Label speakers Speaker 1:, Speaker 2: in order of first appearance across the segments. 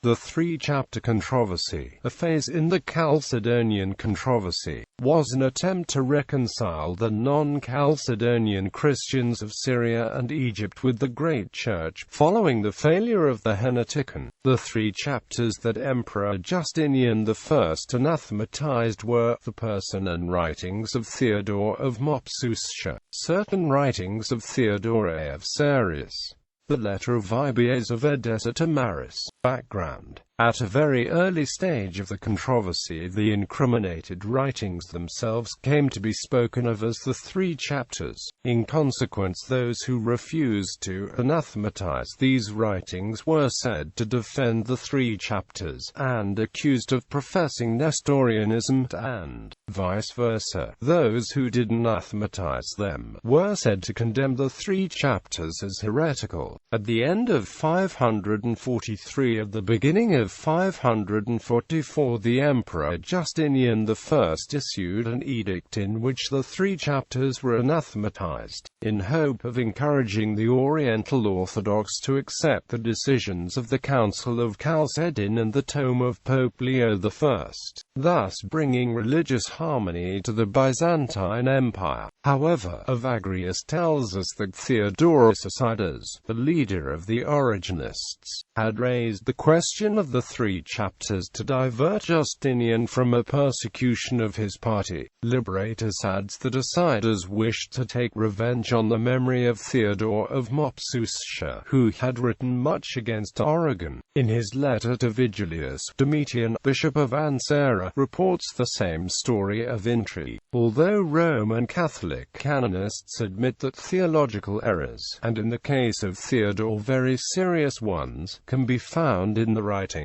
Speaker 1: The three-chapter controversy, a phase in the Chalcedonian controversy, was an attempt to reconcile the non-Chalcedonian Christians of Syria and Egypt with the Great Church, following the failure of the Henotikon. The three chapters that Emperor Justinian I anathematized were the person and writings of Theodore of Mopsuestia.Certain, writings of Theodoret of Cyrus, the letter of Ibas of Edessa to Maris. Background: at a very early stage of the controversy, the incriminated writings themselves came to be spoken of as the three chapters. In consequence, those who refused to anathematize these writings were said to defend the three chapters, and accused of professing Nestorianism, and vice versa. Those who did anathematize them were said to condemn the three chapters as heretical. At the end of 543 at the beginning of 544, the Emperor Justinian I issued an edict in which the three chapters were anathematized, in hope of encouraging the Oriental Orthodox to accept the decisions of the Council of Chalcedon and the tome of Pope Leo I, thus bringing religious harmony to the Byzantine Empire. However, Evagrius tells us that Theodorus of Cyrus, the leader of the Origenists, had raised the question of the three chapters to divert Justinian from a persecution of his party. Liberatus adds that Acidus wished to take revenge on the memory of Theodore of Mopsuestia, who had written much against Origen. In his letter to Vigilius, Domitian, Bishop of Ancera, reports the same story of intrigue. Although Roman Catholic canonists admit that theological errors, and in the case of Theodore very serious ones, can be found in the writings,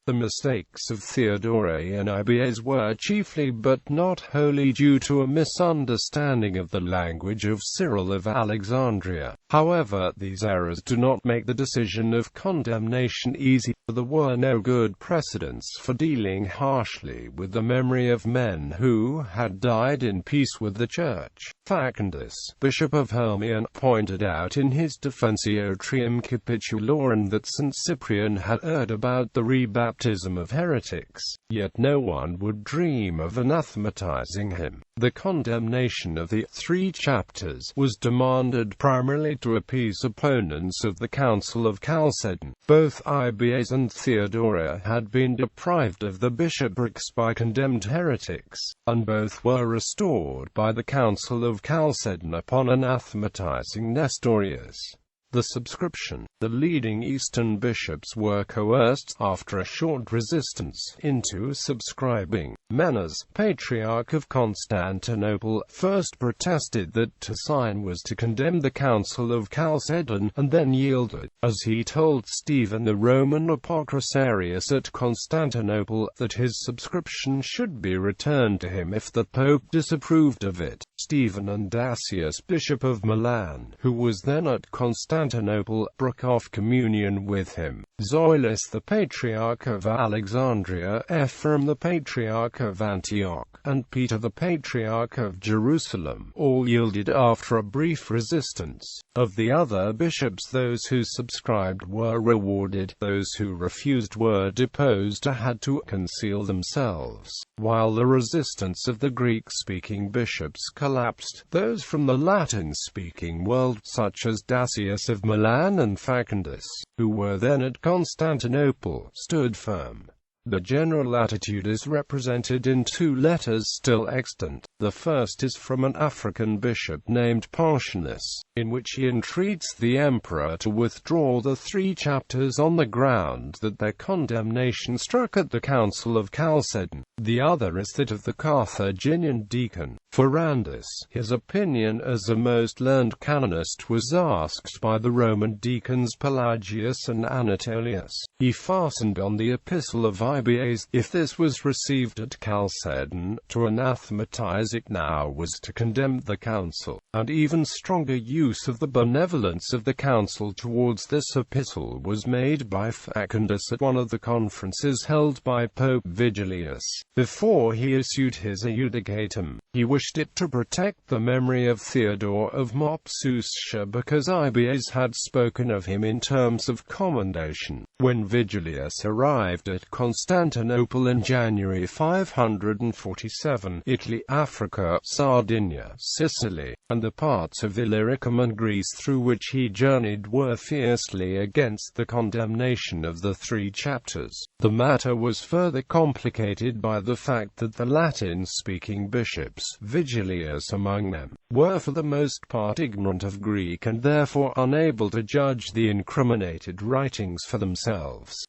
Speaker 1: the mistakes of Theodoret and Ibas were chiefly but not wholly due to a misunderstanding of the language of Cyril of Alexandria. However, these errors do not make the decision of condemnation easy. There were no good precedents for dealing harshly with the memory of men who had died in peace with the Church. Facundus, Bishop of Hermion, pointed out in his Defensio Trium Capitulorum that St. Cyprian had heard about the rebaptism of heretics, yet no one would dream of anathematizing him. The condemnation of the three chapters was demanded primarily to appease opponents of the Council of Chalcedon. Both Ibas and Theodoret had been deprived of the bishoprics by condemned heretics, and both were restored by the Council of Chalcedon upon anathematizing Nestorius. The subscription. The leading Eastern bishops were coerced, after a short resistance, into subscribing. Menas, Patriarch of Constantinople, first protested that to sign was to condemn the Council of Chalcedon, and then yielded, as he told Stephen the Roman Apocricarius at Constantinople, that his subscription should be returned to him if the Pope disapproved of it. Stephen and Dacius, Bishop of Milan, who was then at Constantinople, broke off communion with him. Zoilus the Patriarch of Alexandria, Ephraim the Patriarch of Antioch, and Peter the Patriarch of Jerusalem, all yielded after a brief resistance. Of the other bishops, those who subscribed were rewarded, those who refused were deposed or had to conceal themselves. While the resistance of the Greek-speaking bishops collapsed, those from the Latin-speaking world, such as Dacius of Milan and Facundus, who were then at Constantinople, stood firm. The general attitude is represented in two letters still extant. The first is from an African bishop named Pontianus, in which he entreats the emperor to withdraw the three chapters on the ground that their condemnation struck at the Council of Chalcedon. The other is that of the Carthaginian deacon Ferrandus. His opinion as a most learned canonist was asked by the Roman deacons Pelagius and Anatolius. He fastened on the epistle of Ibas. If this was received at Chalcedon, to anathematize it now was to condemn the council, and even stronger use of the benevolence of the council towards this epistle was made by Facundus at one of the conferences held by Pope Vigilius. Before he issued his Iudicatum, he wished it to protect the memory of Theodore of Mopsuestia because Ibas had spoken of him in terms of commendation. When Vigilius arrived at Constantinople in January 547, Italy, Africa, Sardinia, Sicily, and the parts of Illyricum and Greece through which he journeyed were fiercely against the condemnation of the Three Chapters. The matter was further complicated by the fact that the Latin-speaking bishops, Vigilius among them, were for the most part ignorant of Greek and therefore unable to judge the incriminated writings for themselves.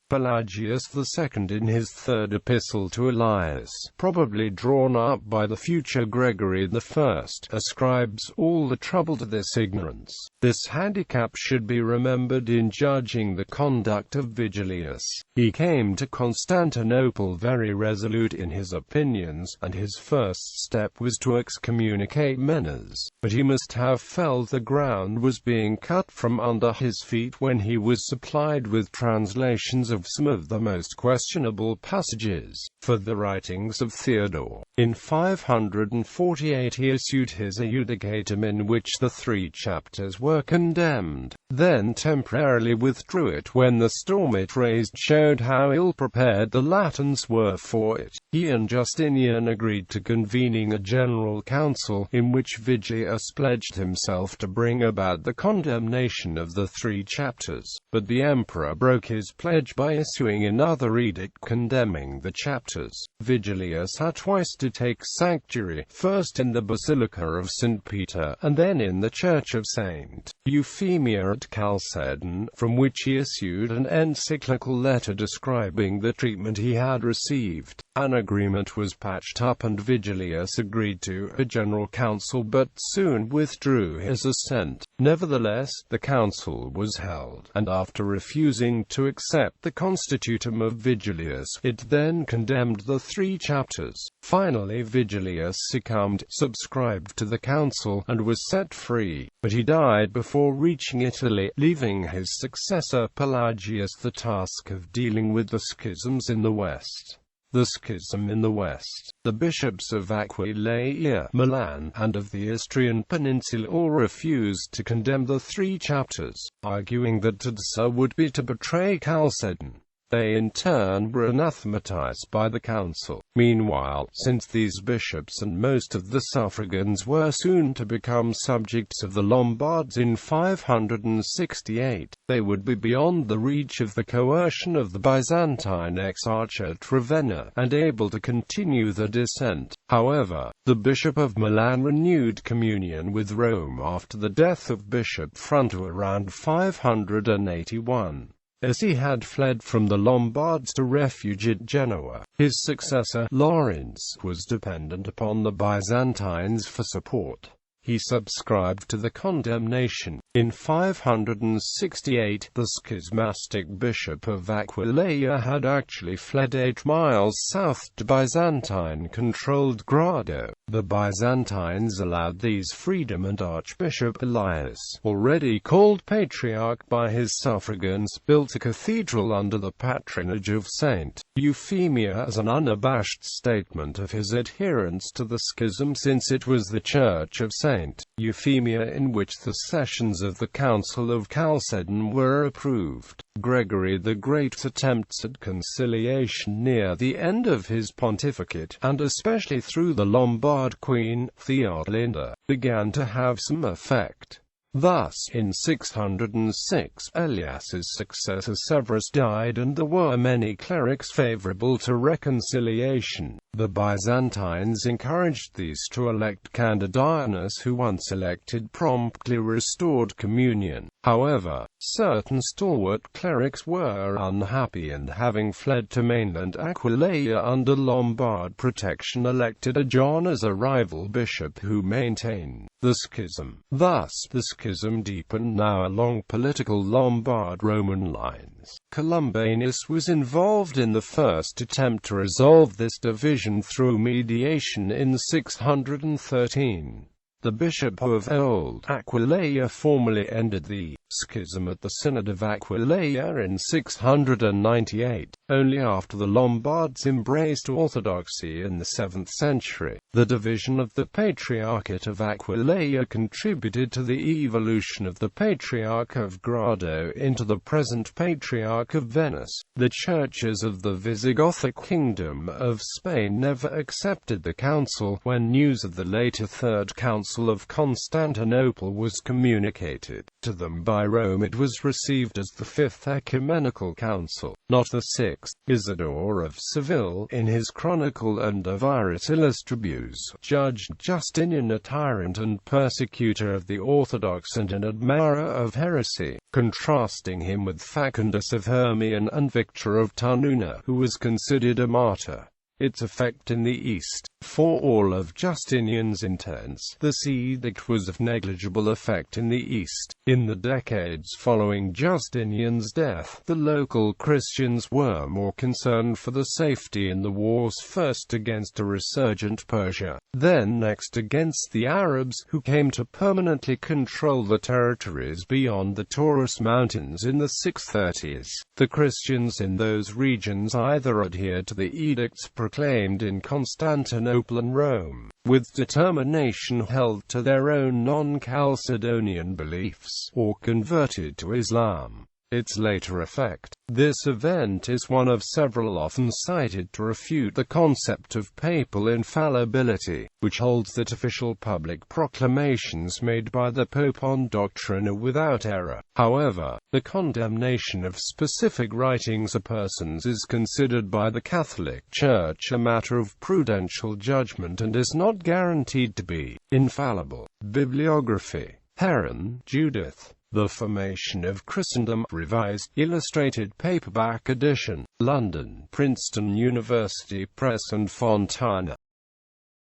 Speaker 1: Pelagius II, in his third epistle to Elias, probably drawn up by the future Gregory I, ascribes all the trouble to this ignorance. This handicap should be remembered in judging the conduct of Vigilius. He came to Constantinople very resolute in his opinions, and his first step was to excommunicate Menas. But he must have felt the ground was being cut from under his feet when he was supplied with translations of some of the most questionable passages. For the writings of Theodore, in 548 he issued his Judicatum in which the Three Chapters were condemned, then temporarily withdrew it when the storm it raised showed how ill-prepared the Latins were for it. He and Justinian agreed to convening a general council, in which Vigilius pledged himself to bring about the condemnation of the Three Chapters, but the emperor broke his pledge by issuing another edict condemning the chapters. Vigilius had twice to take sanctuary, first in the Basilica of St. Peter, and then in the Church of St. Euphemia at Chalcedon, from which he issued an encyclical letter describing the treatment he had received. An agreement was patched up and Vigilius agreed to a general council but soon withdrew his assent. Nevertheless, the council was held, and after refusing to accept the constitutum of Vigilius, it then condemned the Three Chapters. Finally Vigilius succumbed, subscribed to the council, and was set free, but he died before reaching Italy, leaving his successor Pelagius the task of dealing with the schisms in the West. The schism in the West. The bishops of Aquileia, Milan, and of the Istrian Peninsula all refused to condemn the Three Chapters, arguing that to do so would be to betray Chalcedon. They in turn were anathematized by the council. Meanwhile, since these bishops and most of the suffragans were soon to become subjects of the Lombards in 568, they would be beyond the reach of the coercion of the Byzantine exarch at Ravenna, and able to continue the descent. However, the Bishop of Milan renewed communion with Rome after the death of Bishop Fronto around 581. As he had fled from the Lombards to refuge at Genoa, his successor, Lawrence, was dependent upon the Byzantines for support. He subscribed to the condemnation. In 568, the schismatic bishop of Aquileia had actually fled 8 miles south to Byzantine-controlled Grado. The Byzantines allowed these freedom, and Archbishop Elias, already called Patriarch by his suffragans, built a cathedral under the patronage of St. Euphemia as an unabashed statement of his adherence to the schism, since it was the Church of St. Euphemia in which the sessions of the Council of Chalcedon were approved. Gregory the Great's attempts at conciliation near the end of his pontificate, and especially through the Lombard queen, Theodolinda, began to have some effect. Thus, in 606, Elias's successor Severus died and there were many clerics favorable to reconciliation. The Byzantines encouraged these to elect Candidianus, who once elected promptly restored communion. However, certain stalwart clerics were unhappy and, having fled to mainland Aquileia under Lombard protection, elected a John as a rival bishop who maintained the schism. Thus, the schism deepened now along political Lombard-Roman lines. Columbanus was involved in the first attempt to resolve this division through mediation in 613. The bishop of Old Aquileia formally ended the Schism at the Synod of Aquileia in 698, only after the Lombards embraced orthodoxy in the 7th century. The division of the Patriarchate of Aquileia contributed to the evolution of the Patriarch of Grado into the present Patriarch of Venice. The churches of the Visigothic Kingdom of Spain never accepted the council. When news of the later Third Council of Constantinople was communicated to them by Rome, it was received as the Fifth Ecumenical Council, not the Sixth. Isidore of Seville, in his Chronicle and of Iris Illustribus, judged Justinian a tyrant and persecutor of the Orthodox and an admirer of heresy, contrasting him with Facundus of Hermion and Victor of Tarnuna, who was considered a martyr. Its effect in the East. For all of Justinian's intents, this edict was of negligible effect in the East. In the decades following Justinian's death, the local Christians were more concerned for the safety in the wars, first against a resurgent Persia, then next against the Arabs, who came to permanently control the territories beyond the Taurus Mountains in the 630s. The Christians in those regions either adhered to the edicts proclaimed in Constantinople and Rome, with determination held to their own non-Chalcedonian beliefs, or converted to Islam. Its later effect. This event is one of several often cited to refute the concept of papal infallibility, which holds that official public proclamations made by the Pope on doctrine are without error. However, the condemnation of specific writings or persons is considered by the Catholic Church a matter of prudential judgment and is not guaranteed to be infallible. Bibliography. Heron, Judith. The Formation of Christendom, Revised, Illustrated Paperback Edition, London, Princeton University Press and Fontana.